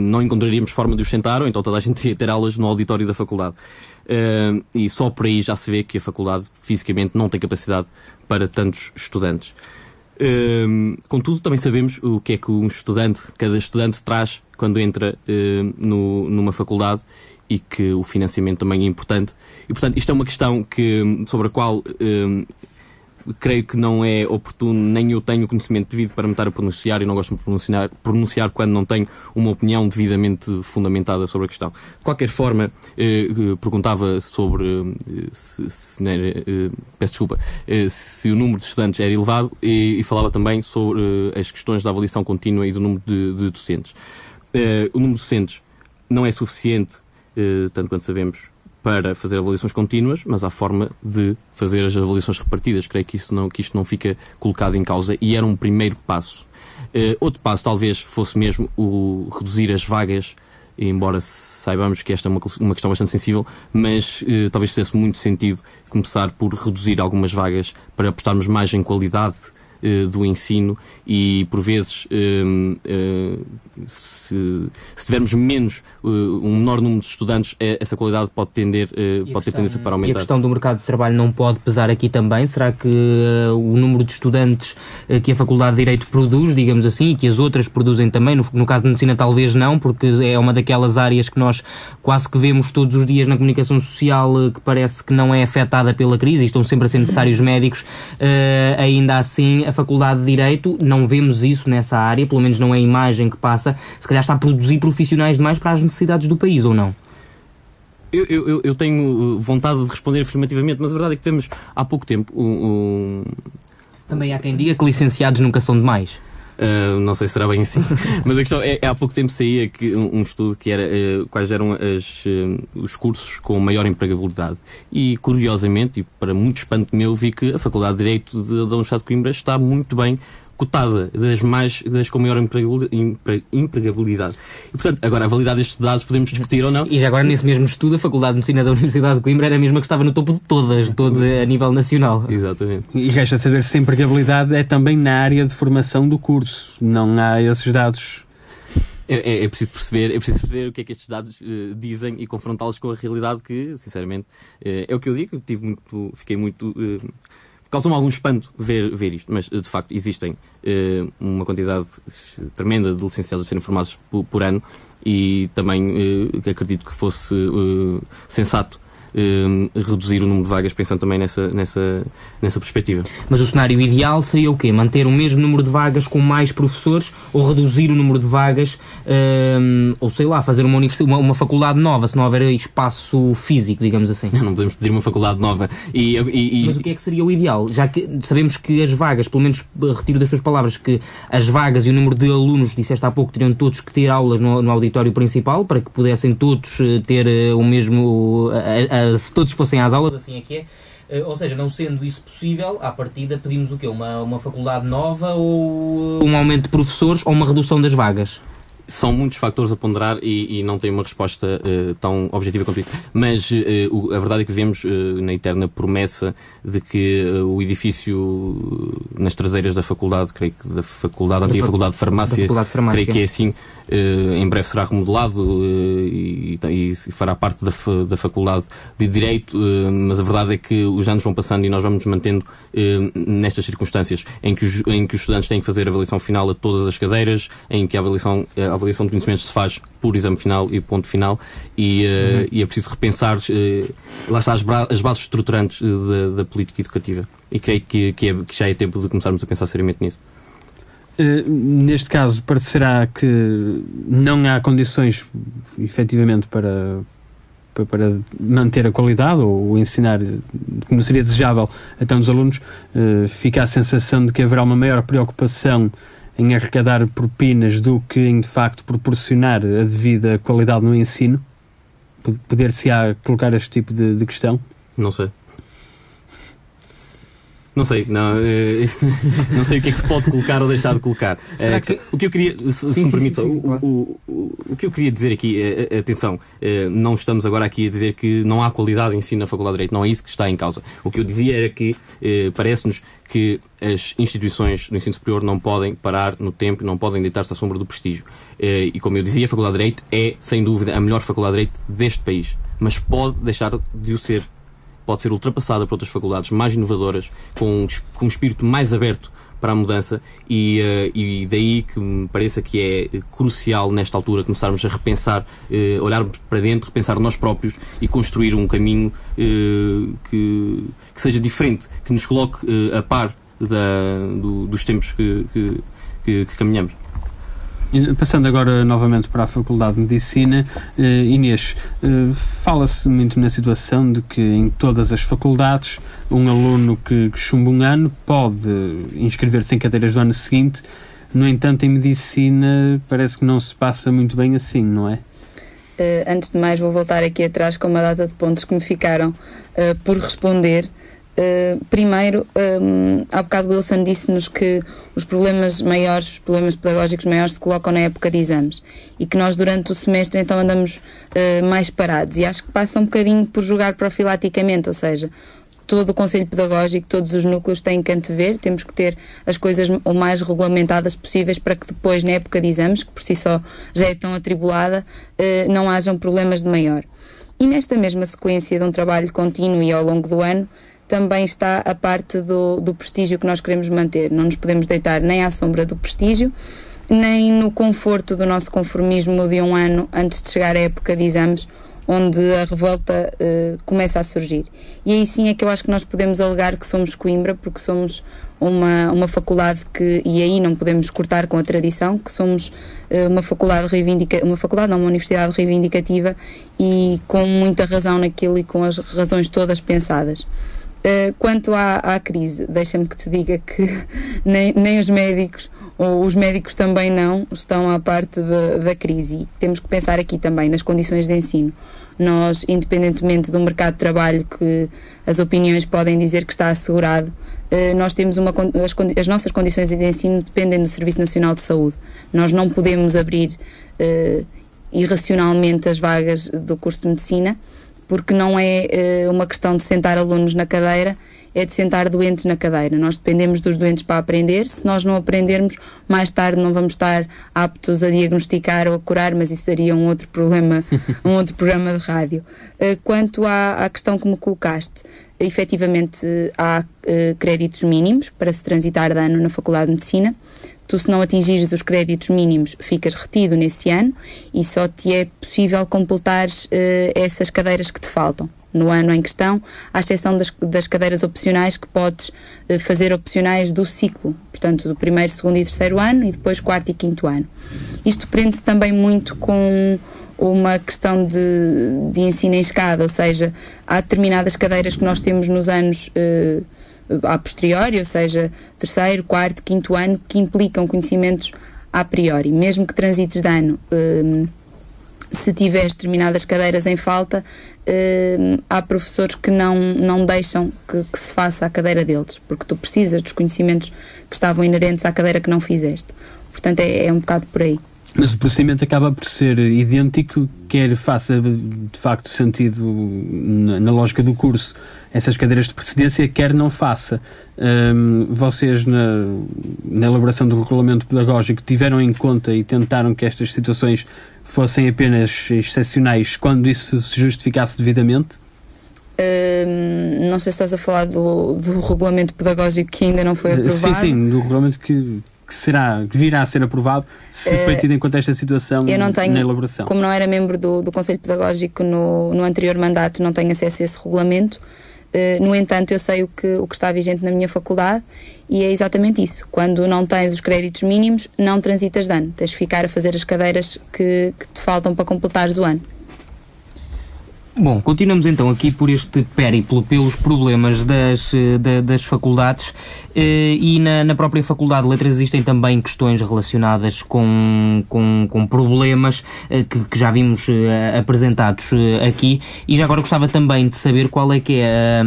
não encontraríamos forma de os sentar, ou então toda a gente iria ter aulas no auditório da Faculdade. E só por aí já se vê que a Faculdade fisicamente não tem capacidade para tantos estudantes. Contudo, também sabemos o que é que cada estudante traz quando entra numa faculdade, e que o financiamento também é importante. E, portanto, isto é uma questão sobre a qual creio que não é oportuno, nem eu tenho conhecimento devido para me estar a pronunciar, e não gosto de pronunciar quando não tenho uma opinião devidamente fundamentada sobre a questão. De qualquer forma, perguntava sobre se o número de estudantes era elevado, e falava também sobre as questões da avaliação contínua e do número de docentes. O número de docentes não é suficiente, tanto quanto sabemos, para fazer avaliações contínuas, mas há forma de fazer as avaliações repartidas. Creio que isto não fica colocado em causa, e era um primeiro passo. Outro passo talvez fosse mesmo o reduzir as vagas, embora saibamos que esta é uma questão bastante sensível, mas talvez fizesse muito sentido começar por reduzir algumas vagas para apostarmos mais em qualidade do ensino e, por vezes, se tivermos um menor número de estudantes, essa qualidade pode ter tendência para aumentar. E a questão do mercado de trabalho não pode pesar aqui também? Será que o número de estudantes que a Faculdade de Direito produz, digamos assim, e que as outras produzem também, no caso de Medicina talvez não, porque é uma daquelas áreas que nós quase que vemos todos os dias na comunicação social, que parece que não é afetada pela crise e estão sempre a ser necessários médicos, ainda assim a Faculdade de Direito, não vemos isso nessa área, pelo menos não é a imagem que passa, se calhar está a produzir profissionais demais para as necessidades do país, ou não? Eu tenho vontade de responder afirmativamente, mas a verdade é que temos há pouco tempo Também há quem diga que licenciados nunca são demais. Não sei se será bem assim, mas a questão é há pouco tempo saía um estudo que era quais eram os cursos com maior empregabilidade e, curiosamente, e para muito espanto meu, vi que a Faculdade de Direito da Universidade de Coimbra está muito bem cotada, das com maior empregabilidade. E, portanto, agora a validade destes dados podemos discutir ou não. E já agora, nesse mesmo estudo, a Faculdade de Medicina da Universidade de Coimbra era a mesma que estava no topo de todos a nível nacional. Exatamente. E resta saber se a empregabilidade é também na área de formação do curso. Não há esses dados. É preciso perceber o que é que estes dados dizem e confrontá-los com a realidade que, sinceramente, é o que eu digo. Fiquei muito... Causou-me algum espanto ver isto, mas de facto existem uma quantidade tremenda de licenciados a serem formados por ano e também acredito que fosse sensato reduzir o número de vagas, pensando também nessa perspectiva. Mas o cenário ideal seria o quê? Manter o mesmo número de vagas com mais professores ou reduzir o número de vagas, ou sei lá, fazer uma faculdade nova, se não houver espaço físico, digamos assim? Não podemos pedir uma faculdade nova. Mas o que é que seria o ideal? Já que sabemos que as vagas, pelo menos retiro das tuas palavras, que as vagas e o número de alunos, disseste há pouco, teriam todos que ter aulas no auditório principal, para que pudessem todos ter o mesmo... se todos fossem às aulas, assim é que é. Ou seja, não sendo isso possível, à partida pedimos o quê? Uma faculdade nova ou um aumento de professores ou uma redução das vagas? São muitos fatores a ponderar e não tenho uma resposta tão objetiva quanto isso. Mas a verdade é que vivemos na eterna promessa de que o edifício nas traseiras da faculdade, creio que da faculdade, antiga faculdade de farmácia, creio que é assim, em breve será remodelado e fará parte da faculdade de Direito, mas a verdade é que os anos vão passando e nós vamos nos mantendo nestas circunstâncias em que os estudantes têm que fazer a avaliação final a todas as cadeiras, em que a avaliação de conhecimentos se faz por exame final e ponto final e é preciso repensar lá está as bases estruturantes da política educativa e creio que já é tempo de começarmos a pensar seriamente nisso. Neste caso, parecerá que não há condições efetivamente para manter a qualidade ou ensinar como seria desejável a tantos alunos. Fica a sensação de que haverá uma maior preocupação em arrecadar propinas do que em de facto proporcionar a devida qualidade no ensino. Poder-se-á colocar este tipo de questão? Não sei. Não sei o que é que se pode colocar ou deixar de colocar. O que eu queria, se me permite, o que eu queria dizer aqui, atenção, não estamos agora aqui a dizer que não há qualidade de ensino na Faculdade de Direito, não é isso que está em causa. O que eu dizia era que parece-nos que as instituições do ensino superior não podem parar no tempo, não podem deitar-se à sombra do prestígio. E como eu dizia, a Faculdade de Direito é, sem dúvida, a melhor Faculdade de Direito deste país, mas pode deixar de o ser. Pode ser ultrapassada por outras faculdades mais inovadoras, com um espírito mais aberto para a mudança e daí que me pareça que é crucial nesta altura começarmos a repensar, olharmos para dentro, repensar nós próprios e construir um caminho que seja diferente, que nos coloque a par dos tempos que caminhamos. Passando agora novamente para a Faculdade de Medicina, Inês, fala-se muito na situação de que em todas as faculdades um aluno que chumba um ano pode inscrever-se em cadeiras do ano seguinte. No entanto, em Medicina parece que não se passa muito bem assim, não é? Antes de mais, vou voltar aqui atrás com uma data de pontos que me ficaram por responder. Primeiro, há bocado Wilson disse-nos que os problemas pedagógicos maiores se colocam na época de exames e que nós durante o semestre então andamos mais parados, e acho que passa um bocadinho por jogar profilaticamente, ou seja, todo o Conselho Pedagógico, todos os núcleos têm que antever, temos que ter as coisas o mais regulamentadas possíveis para que depois, na época de exames, que por si só já é tão atribulada, não hajam problemas de maior. E nesta mesma sequência de um trabalho contínuo e ao longo do ano, também está a parte do prestígio que nós queremos manter. Não nos podemos deitar nem à sombra do prestígio, nem no conforto do nosso conformismo de um ano antes de chegar à época de exames, onde a revolta começa a surgir. E aí sim é que eu acho que nós podemos alegar que somos Coimbra, porque somos uma faculdade que, e aí não podemos cortar com a tradição, que somos uma universidade reivindicativa e com muita razão naquilo e com as razões todas pensadas. Quanto à crise, deixa-me que te diga que nem os médicos, ou os médicos também não, estão à parte da crise. E temos que pensar aqui também nas condições de ensino. Nós, independentemente do mercado de trabalho que as opiniões podem dizer que está assegurado, nós temos as nossas condições de ensino dependem do Serviço Nacional de Saúde. Nós não podemos abrir irracionalmente as vagas do curso de Medicina, porque não é uma questão de sentar alunos na cadeira, é de sentar doentes na cadeira. Nós dependemos dos doentes para aprender. Se nós não aprendermos, mais tarde não vamos estar aptos a diagnosticar ou a curar, mas isso daria um outro problema, um outro programa de rádio. Quanto à questão que me colocaste, efetivamente há créditos mínimos para se transitar de ano na Faculdade de Medicina. Tu, se não atingires os créditos mínimos, ficas retido nesse ano e só te é possível completares essas cadeiras que te faltam no ano em questão, à exceção das cadeiras opcionais, que podes fazer opcionais do ciclo, portanto do primeiro, segundo e terceiro ano e depois quarto e quinto ano. Isto prende-se também muito com uma questão de ensino em escada, ou seja, há determinadas cadeiras que nós temos nos anos a posteriori, ou seja, terceiro, quarto, quinto ano, que implicam conhecimentos a priori. Mesmo que transites de ano, se tiveres determinadas cadeiras em falta, há professores que não deixam que se faça a cadeira deles, porque tu precisas dos conhecimentos que estavam inerentes à cadeira que não fizeste. Portanto, é um bocado por aí. Mas o procedimento acaba por ser idêntico, quer faça de facto sentido na lógica do curso essas cadeiras de precedência, quer não faça. Vocês na elaboração do regulamento pedagógico tiveram em conta e tentaram que estas situações fossem apenas excepcionais quando isso se justificasse devidamente? Não sei se estás a falar do regulamento pedagógico que ainda não foi aprovado. Sim, do regulamento que virá a ser aprovado, se foi tido em conta esta situação na elaboração. Como não era membro do Conselho Pedagógico no anterior mandato, não tenho acesso a esse regulamento. No entanto, eu sei o que está vigente na minha faculdade e é exatamente isso. Quando não tens os créditos mínimos, não transitas de ano. Tens de ficar a fazer as cadeiras que te faltam para completares o ano. Bom, continuamos então aqui por este périplo pelos problemas das faculdades e na própria Faculdade de Letras existem também questões relacionadas com problemas que já vimos apresentados aqui, e já agora gostava também de saber qual é que é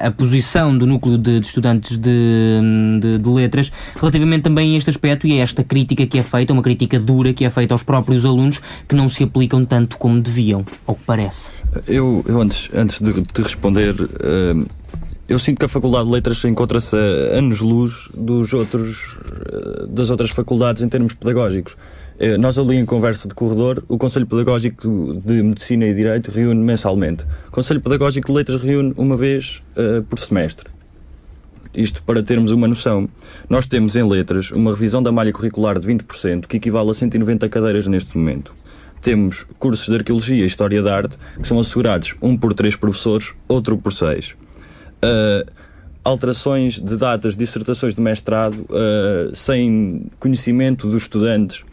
a posição do núcleo de estudantes de letras relativamente também a este aspecto e a esta crítica que é feita, uma crítica dura que é feita aos próprios alunos que não se aplicam tanto como deviam, ao que parece. Eu antes de responder, eu sinto que a Faculdade de Letras encontra-se a anos-luz das outras faculdades em termos pedagógicos. Nós ali em conversa de corredor, o Conselho Pedagógico de Medicina e Direito reúne mensalmente. O Conselho Pedagógico de Letras reúne uma vez por semestre. Isto para termos uma noção. Nós temos em Letras uma revisão da malha curricular de 20%, que equivale a 190 cadeiras neste momento. Temos cursos de Arqueologia e História da Arte que são assegurados, um por 3 professores, outro por 6. Alterações de datas de dissertações de mestrado sem conhecimento dos estudantes.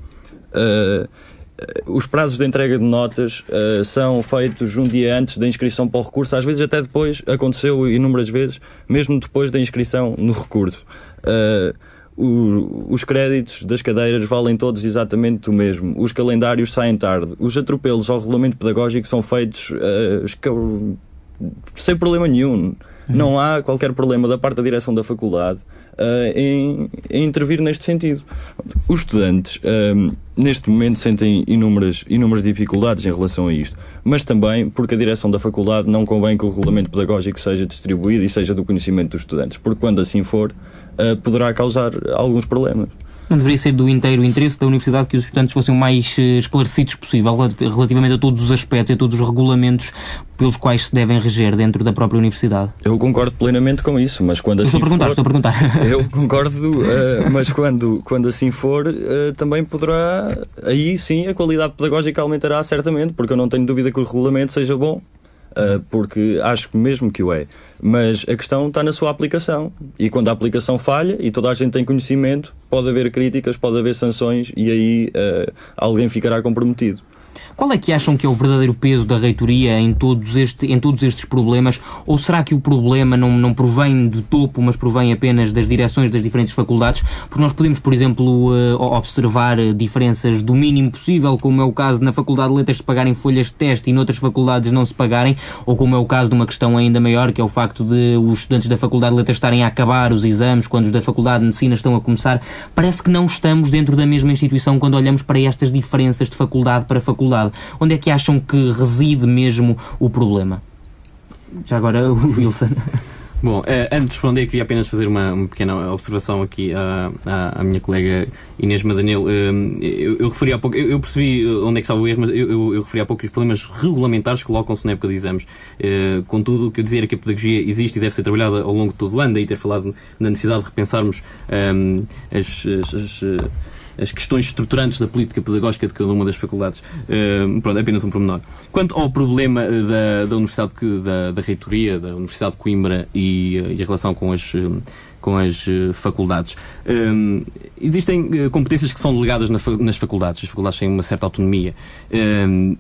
Os prazos de entrega de notas são feitos um dia antes da inscrição para o recurso, às vezes até depois, aconteceu inúmeras vezes, mesmo depois da inscrição no recurso. Os créditos das cadeiras valem todos exatamente o mesmo. Os calendários saem tarde. Os atropelos ao regulamento pedagógico são feitos sem problema nenhum. Não há qualquer problema da parte da direção da faculdade. em intervir neste sentido. Os estudantes, neste momento, sentem inúmeras dificuldades em relação a isto, mas também porque a direção da faculdade não convém que o regulamento pedagógico seja distribuído e seja do conhecimento dos estudantes, porque quando assim for, poderá causar alguns problemas. Não deveria ser do inteiro interesse da Universidade que os estudantes fossem o mais esclarecidos possível relativamente a todos os aspectos e a todos os regulamentos pelos quais se devem reger dentro da própria Universidade? Eu concordo plenamente com isso, mas quando assim Estou a perguntar. Eu concordo, mas quando assim for, também poderá, aí sim, a qualidade pedagógica aumentará certamente, porque eu não tenho dúvida que o regulamento seja bom. Porque acho mesmo que o é, mas a questão está na sua aplicação, e quando a aplicação falha e toda a gente tem conhecimento, pode haver críticas, pode haver sanções, e aí alguém ficará comprometido. Qual é que acham que é o verdadeiro peso da reitoria em todos estes problemas? Ou será que o problema não provém do topo, mas provém apenas das direções das diferentes faculdades? Porque nós podemos, por exemplo, observar diferenças do mínimo possível, como é o caso na Faculdade de Letras de pagarem folhas de teste e noutras faculdades não se pagarem, ou como é o caso de uma questão ainda maior, que é o facto de os estudantes da Faculdade de Letras estarem a acabar os exames quando os da Faculdade de Medicina estão a começar. Parece que não estamos dentro da mesma instituição quando olhamos para estas diferenças de faculdade para faculdade. Onde é que acham que reside mesmo o problema? Já agora, o Wilson. Bom, antes de responder, queria apenas fazer uma pequena observação aqui à minha colega Inês Madanel. Eu referi há pouco, eu percebi onde é que estava o erro, mas eu referi há pouco que os problemas regulamentares colocam-se na época de exames. Contudo, o que eu dizer é que a pedagogia existe e deve ser trabalhada ao longo de todo o ano, daí ter falado na necessidade de repensarmos as questões estruturantes da política pedagógica de cada uma das faculdades. Pronto, é apenas um pormenor. Quanto ao problema da Universidade, da reitoria, da Universidade de Coimbra e a relação com as faculdades, existem competências que são delegadas nas faculdades. As faculdades têm uma certa autonomia.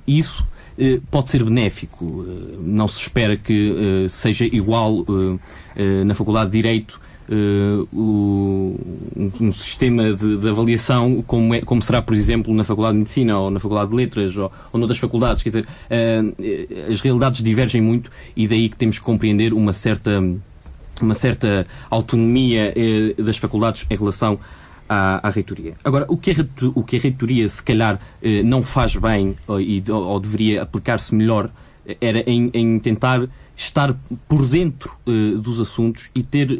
Isso pode ser benéfico. Não se espera que seja igual na Faculdade de Direito um sistema de avaliação como será, por exemplo, na Faculdade de Medicina ou na Faculdade de Letras ou noutras faculdades. Quer dizer, as realidades divergem muito e daí que temos que compreender uma certa autonomia das faculdades em relação à reitoria. Agora, o que a reitoria se calhar não faz bem ou deveria aplicar-se melhor era em tentar estar por dentro dos assuntos e ter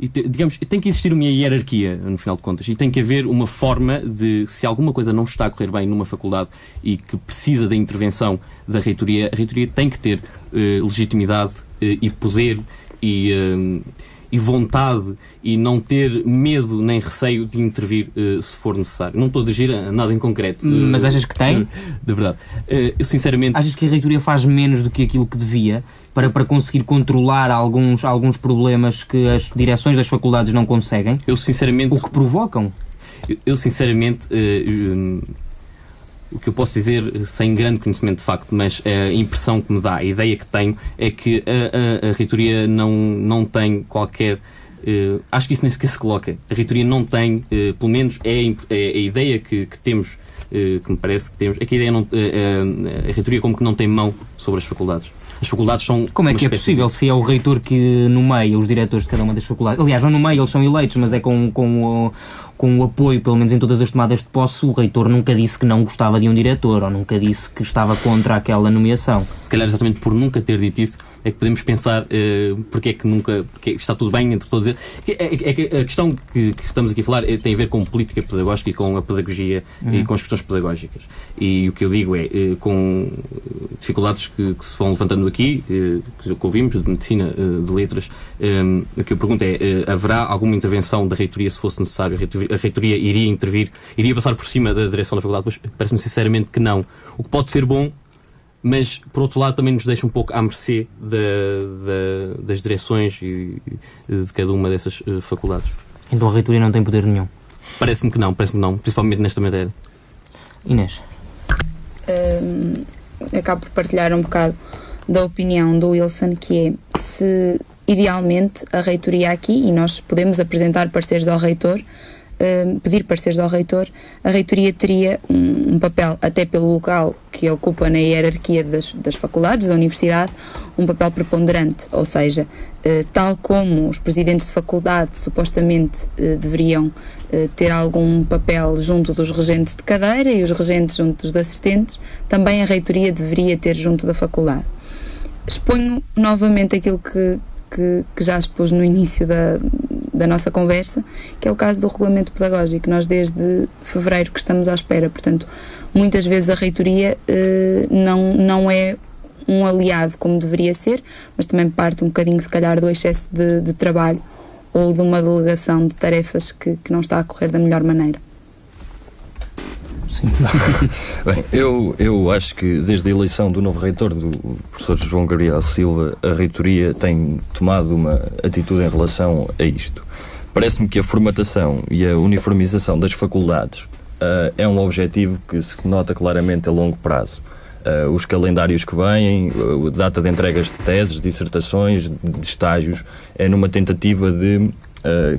digamos, tem que existir uma hierarquia, no final de contas, e tem que haver uma forma de, se alguma coisa não está a correr bem numa faculdade e que precisa da intervenção da reitoria, a reitoria tem que ter legitimidade e poder e vontade e não ter medo nem receio de intervir se for necessário. Não estou a dirigir a nada em concreto. Mas achas que tem? De verdade. Eu sinceramente... Achas que a reitoria faz menos do que aquilo que devia para conseguir controlar alguns problemas que as direções das faculdades não conseguem? Eu sinceramente... O que provocam? Eu sinceramente... o que eu posso dizer, sem grande conhecimento de facto, mas a impressão que me dá, a ideia que tenho, é que a reitoria não tem qualquer... acho que isso nem sequer se coloca. A reitoria não tem, pelo menos é a ideia que temos, que me parece que temos, é que a reitoria como que não tem mão sobre as faculdades. As faculdades são... Como é que é possível se é o reitor que nomeia os diretores de cada uma das faculdades? Aliás, não nomeia, eles são eleitos, mas é com o apoio, pelo menos em todas as tomadas de posse. O reitor nunca disse que não gostava de um diretor, ou nunca disse que estava contra aquela nomeação. Se calhar exatamente por nunca ter dito isso é que podemos pensar porque é que está tudo bem entre todos. É que a questão que estamos aqui a falar tem a ver com política pedagógica e com a pedagogia e com as questões pedagógicas. E o que eu digo é, com dificuldades que se vão levantando aqui, que ouvimos, de medicina, de letras, o que eu pergunto é, haverá alguma intervenção da reitoria se fosse necessário? A reitoria iria intervir, iria passar por cima da direção da faculdade? Pois parece-me sinceramente que não. O que pode ser bom, mas por outro lado também nos deixa um pouco à mercê das direções e de cada uma dessas faculdades. Então a reitoria não tem poder nenhum? Parece-me que não, principalmente nesta matéria. Inês? Acabo por partilhar um bocado da opinião do Wilson, que é, se idealmente a reitoria aqui, e nós podemos apresentar pareceres ao reitor, pedir pareceres ao reitor, a reitoria teria um papel, até pelo local que ocupa na hierarquia das faculdades, da universidade, um papel preponderante, ou seja, tal como os presidentes de faculdade supostamente deveriam ter algum papel junto dos regentes de cadeira e os regentes junto dos assistentes, também a reitoria deveria ter junto da faculdade. Exponho novamente aquilo que já expus no início da nossa conversa, que é o caso do regulamento pedagógico. Nós desde fevereiro que estamos à espera, portanto, muitas vezes a reitoria não é um aliado como deveria ser, mas também parte um bocadinho, se calhar, do excesso de trabalho ou de uma delegação de tarefas que não está a correr da melhor maneira. Sim. Bem, eu acho que desde a eleição do novo reitor, do professor João Gabriel Silva, a reitoria tem tomado uma atitude em relação a isto. Parece-me que a formatação e a uniformização das faculdades é um objetivo que se nota claramente a longo prazo. Os calendários que vêm, a data de entregas de teses, dissertações, de estágios, é numa tentativa de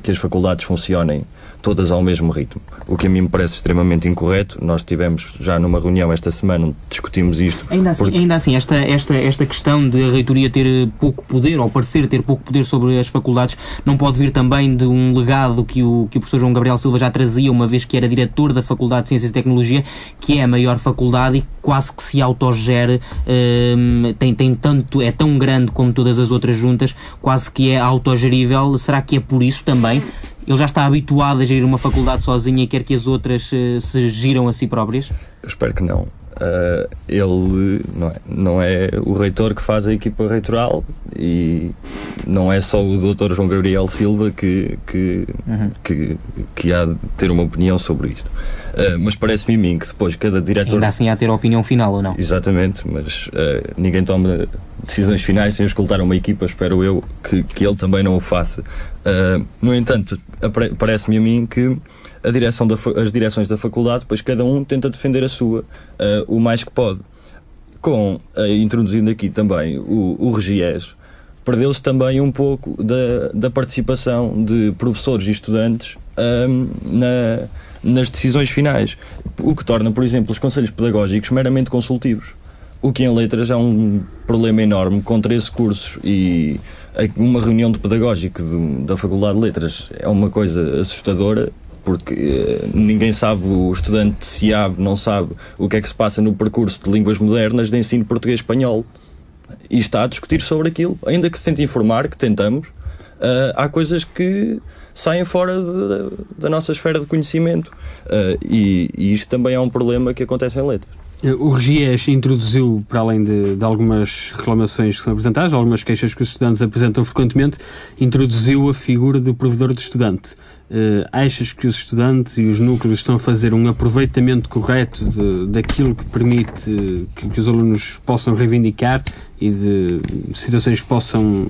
que as faculdades funcionem todas ao mesmo ritmo, o que a mim me parece extremamente incorreto. Nós tivemos já numa reunião esta semana onde discutimos isto. Ainda assim, esta questão de a reitoria ter pouco poder, ou parecer ter pouco poder sobre as faculdades, não pode vir também de um legado que o professor João Gabriel Silva já trazia, uma vez que era diretor da Faculdade de Ciências e Tecnologia, que é a maior faculdade e quase que se autogere, é tão grande como todas as outras juntas, quase que é autogerível. Será que é por isso também? Ele já está habituado a gerir uma faculdade sozinha e quer que as outras se giram a si próprias? Eu espero que não. Ele não é o reitor que faz a equipa reitoral e não é só o Dr. João Gabriel Silva que há de ter uma opinião sobre isto. Mas parece-me a mim que depois cada diretor... Ainda assim há de ter a opinião final, ou não? Exatamente, mas ninguém toma decisões finais sem escutar uma equipa, espero eu que ele também não o faça. No entanto, parece-me a mim que as direções da faculdade, pois cada um tenta defender a sua o mais que pode. Introduzindo aqui também o Regies, perdeu-se também um pouco da participação de professores e estudantes nas decisões finais, o que torna, por exemplo, os conselhos pedagógicos meramente consultivos, o que em letras é um problema enorme. Com 13 cursos e uma reunião de pedagógico da Faculdade de Letras é uma coisa assustadora, porque ninguém sabe, o estudante SIAB não sabe o que é que se passa no percurso de línguas modernas de ensino português-espanhol e está a discutir sobre aquilo, ainda que se tente informar, que tentamos. Há coisas que saem fora da nossa esfera de conhecimento, e isto também é um problema que acontece em letras. O Regies introduziu, para além de algumas reclamações que são apresentadas, algumas queixas que os estudantes apresentam frequentemente, introduziu a figura do provedor de estudante. Achas que os estudantes e os núcleos estão a fazer um aproveitamento correto daquilo que permite que os alunos possam reivindicar e de situações que possam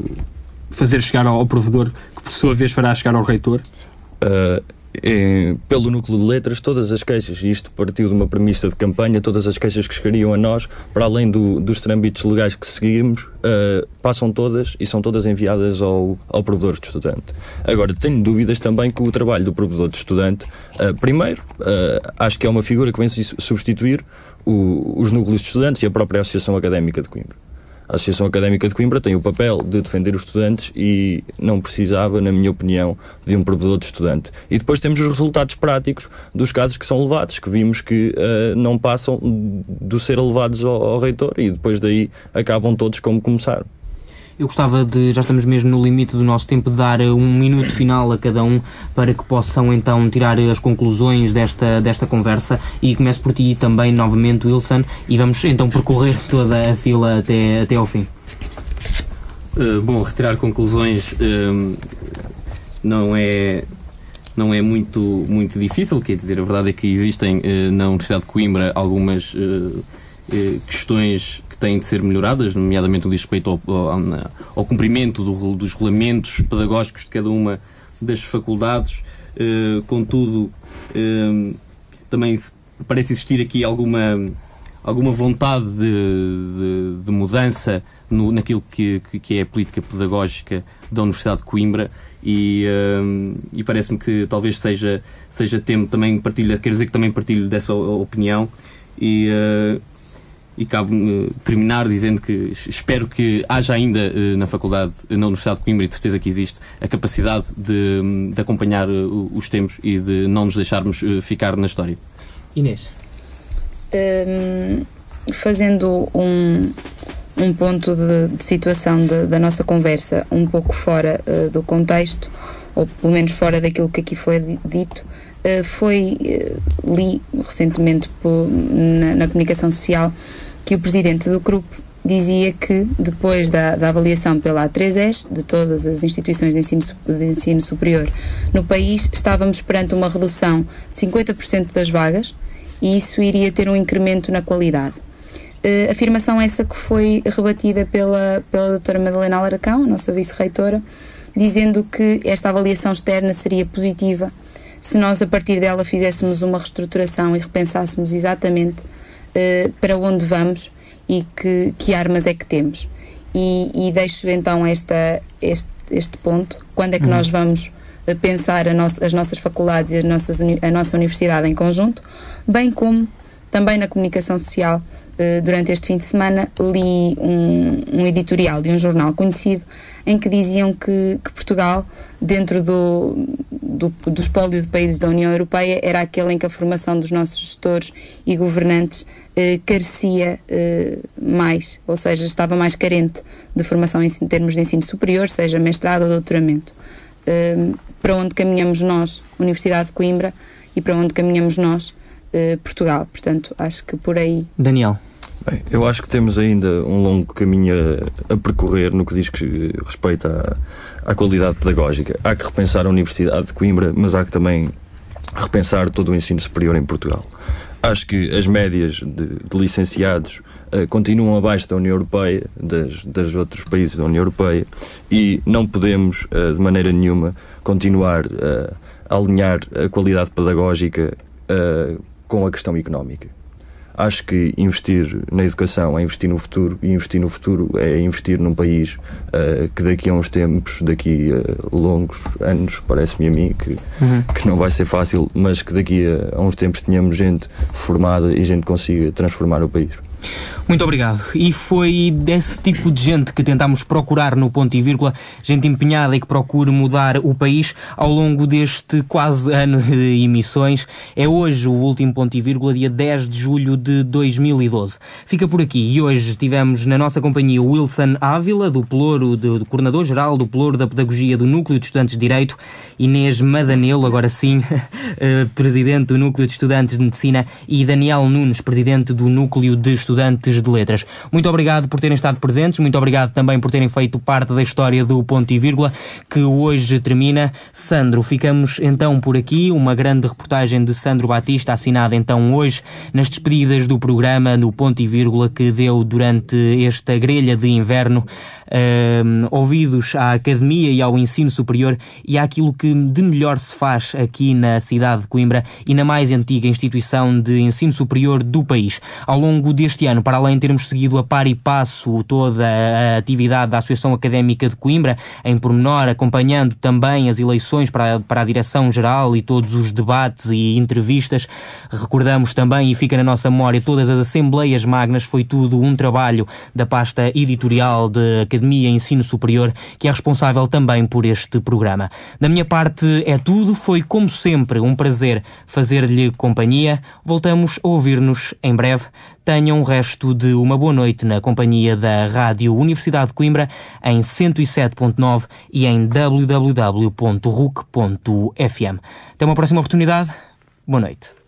fazer chegar ao provedor, que por sua vez fará chegar ao reitor? Pelo núcleo de letras, todas as queixas, e isto partiu de uma premissa de campanha, todas as queixas que chegariam a nós, para além dos trâmites legais que seguimos, passam todas e são todas enviadas ao provedor de estudante. Agora, tenho dúvidas também que o trabalho do provedor de estudante, primeiro, acho que é uma figura que vem substituir os núcleos de estudantes e a própria Associação Académica de Coimbra. A Associação Académica de Coimbra tem o papel de defender os estudantes e não precisava, na minha opinião, de um provedor de estudante. E depois temos os resultados práticos dos casos que são levados, que vimos que não passam de ser levados ao reitor e depois daí acabam todos como começaram. Eu gostava já estamos mesmo no limite do nosso tempo, de dar um minuto final a cada um para que possam então tirar as conclusões desta conversa, e começo por ti também novamente, Wilson, e vamos então percorrer toda a fila até ao fim. Bom, retirar conclusões não é muito difícil, quer dizer, a verdade é que existem na Universidade de Coimbra algumas questões que têm de ser melhoradas, nomeadamente no que diz respeito ao cumprimento dos regulamentos pedagógicos de cada uma das faculdades. Contudo, também parece existir aqui alguma vontade de mudança naquilo que é a política pedagógica da Universidade de Coimbra, e parece-me que talvez seja tempo também quero dizer que também partilho dessa opinião, e cabe-me terminar dizendo que espero que haja ainda na Universidade de Coimbra, e de certeza que existe, a capacidade de acompanhar os tempos e de não nos deixarmos ficar na história. Inês? Fazendo um ponto de situação da nossa conversa um pouco fora do contexto, ou pelo menos fora daquilo que aqui foi dito, li recentemente na comunicação social que o presidente do CRUP dizia que depois da avaliação pela A3ES de todas as instituições de ensino superior no país, estávamos perante uma redução de 50% das vagas, e isso iria ter um incremento na qualidade. Afirmação essa que foi rebatida pela doutora Madalena Alarcão, a nossa vice-reitora, dizendo que esta avaliação externa seria positiva se nós a partir dela fizéssemos uma reestruturação e repensássemos exatamente para onde vamos e que armas é que temos. E deixo então este ponto: quando é que nós vamos pensar as nossas faculdades e a nossa universidade em conjunto, bem como também na comunicação social. Durante este fim de semana li um editorial de um jornal conhecido em que diziam que Portugal, dentro do espólio de países da União Europeia, era aquele em que a formação dos nossos gestores e governantes carecia mais, ou seja, estava mais carente de formação em termos de ensino superior, seja mestrado ou doutoramento. Para onde caminhamos nós, Universidade de Coimbra, e para onde caminhamos nós, Portugal? Portanto, acho que por aí. Daniel? Bem, eu acho que temos ainda um longo caminho a percorrer no que diz respeito à qualidade pedagógica. Há que repensar a Universidade de Coimbra, mas há que também repensar todo o ensino superior em Portugal. Acho que as médias de licenciados continuam abaixo da União Europeia, dos outros países da União Europeia, e não podemos, de maneira nenhuma, continuar a alinhar a qualidade pedagógica com a questão económica. Acho que investir na educação é investir no futuro, e investir no futuro é investir num país que daqui a uns tempos, daqui a longos anos, parece-me a mim que não vai ser fácil, mas que daqui a uns tempos tenhamos gente formada e gente que consiga transformar o país. Muito obrigado. E foi desse tipo de gente que tentámos procurar no Ponto e Vírgula, gente empenhada e que procure mudar o país ao longo deste quase ano de emissões. É hoje o último Ponto e Vírgula, dia 10 de julho de 2012. Fica por aqui, e hoje tivemos na nossa companhia o Wilson Ávila, do Pelouro, do Coordenador-Geral do Pelouro da Pedagogia do Núcleo de Estudantes de Direito, Inês Madanelo, agora sim, Presidente do Núcleo de Estudantes de Medicina, e Daniel Nunes, Presidente do Núcleo de Estudantes de Letras. Muito obrigado por terem estado presentes, muito obrigado também por terem feito parte da história do Ponto e Vírgula, que hoje termina. Sandro, ficamos então por aqui. Uma grande reportagem de Sandro Batista, assinada então hoje nas despedidas do programa no Ponto e Vírgula, que deu durante esta grelha de inverno ouvidos à academia e ao ensino superior e àquilo que de melhor se faz aqui na cidade de Coimbra e na mais antiga instituição de ensino superior do país. Ao longo deste ano, para além de termos seguido a par e passo toda a atividade da Associação Académica de Coimbra, em pormenor, acompanhando também as eleições para a Direção-Geral e todos os debates e entrevistas, recordamos também, e fica na nossa memória, todas as Assembleias Magnas. Foi tudo um trabalho da pasta editorial de Academia e Ensino Superior, que é responsável também por este programa. Da minha parte é tudo, foi como sempre um prazer fazer-lhe companhia. Voltamos a ouvir-nos em breve. Tenham o resto de uma boa noite na companhia da Rádio Universidade de Coimbra em 107.9 e em www.ruc.fm. Até uma próxima oportunidade. Boa noite.